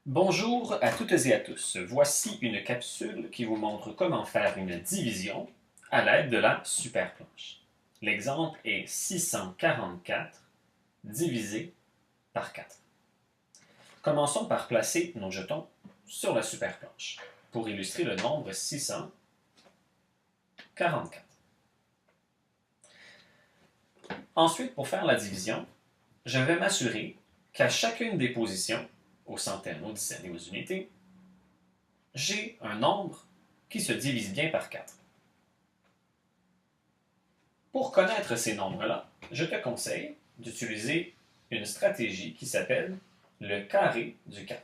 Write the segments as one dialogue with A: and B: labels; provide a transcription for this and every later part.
A: Bonjour à toutes et à tous. Voici une capsule qui vous montre comment faire une division à l'aide de la superplanche. L'exemple est 644 divisé par 4. Commençons par placer nos jetons sur la superplanche pour illustrer le nombre 644. Ensuite, pour faire la division, je vais m'assurer qu'à chacune des positions, aux centaines, aux dizaines et aux unités, j'ai un nombre qui se divise bien par 4. Pour connaître ces nombres-là, je te conseille d'utiliser une stratégie qui s'appelle le carré du 4.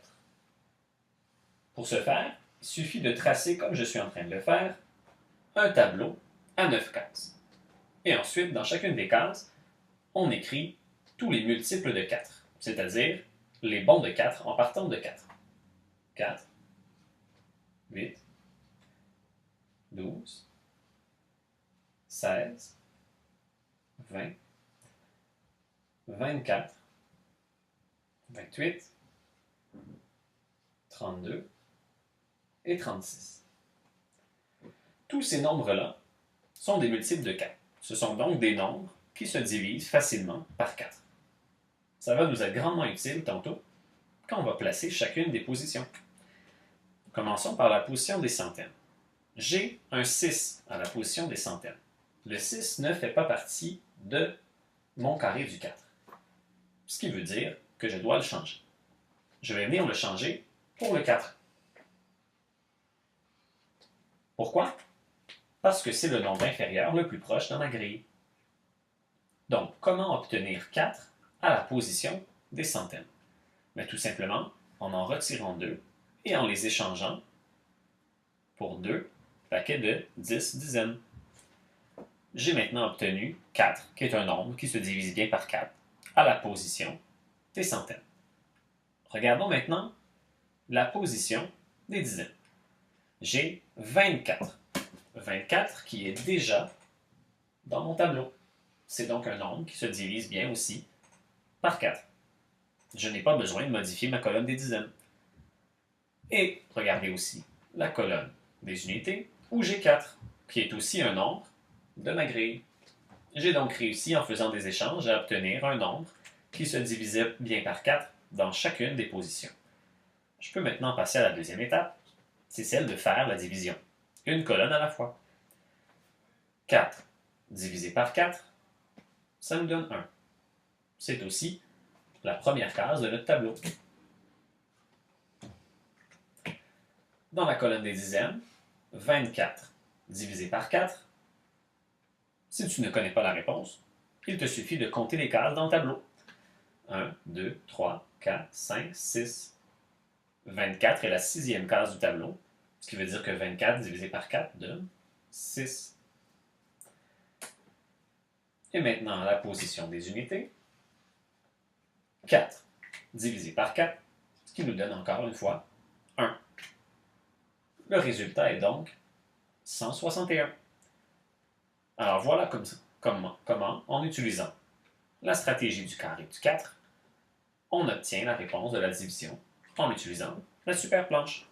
A: Pour ce faire, il suffit de tracer, comme je suis en train de le faire, un tableau à 9 cases. Et ensuite, dans chacune des cases, on écrit tous les multiples de 4, c'est-à-dire les bons de 4 en partant de 4. 4, 8, 12, 16, 20, 24, 28, 32 et 36. Tous ces nombres-là sont des multiples de 4. Ce sont donc des nombres qui se divisent facilement par 4. Ça va nous être grandement utile tantôt quand on va placer chacune des positions. Commençons par la position des centaines. J'ai un 6 à la position des centaines. Le 6 ne fait pas partie de mon carré du 4. Ce qui veut dire que je dois le changer. Je vais venir le changer pour le 4. Pourquoi? Parce que c'est le nombre inférieur le plus proche dans ma grille. Donc, comment obtenir 4 à la position des centaines? Mais tout simplement en retirant 2 et en les échangeant pour 2 paquets de 10 dizaines. J'ai maintenant obtenu 4, qui est un nombre qui se divise bien par 4, à la position des centaines. Regardons maintenant la position des dizaines. J'ai 24. 24 qui est déjà dans mon tableau. C'est donc un nombre qui se divise bien aussi par 4. Je n'ai pas besoin de modifier ma colonne des dizaines. Et regardez aussi la colonne des unités où j'ai 4, qui est aussi un nombre de ma grille. J'ai donc réussi en faisant des échanges à obtenir un nombre qui se divisait bien par 4 dans chacune des positions. Je peux maintenant passer à la deuxième étape, c'est celle de faire la division. Une colonne à la fois. 4 divisé par 4, ça nous donne 1. C'est aussi la première case de notre tableau. Dans la colonne des dizaines, 24 divisé par 4. Si tu ne connais pas la réponse, il te suffit de compter les cases dans le tableau. 1, 2, 3, 4, 5, 6. 24 est la sixième case du tableau, ce qui veut dire que 24 divisé par 4 donne 6. Et maintenant, la position des unités. 4 divisé par 4, ce qui nous donne encore une fois 1. Le résultat est donc 161. Alors voilà comment, en utilisant la stratégie du carré du 4, on obtient la réponse de la division en utilisant la superplanche.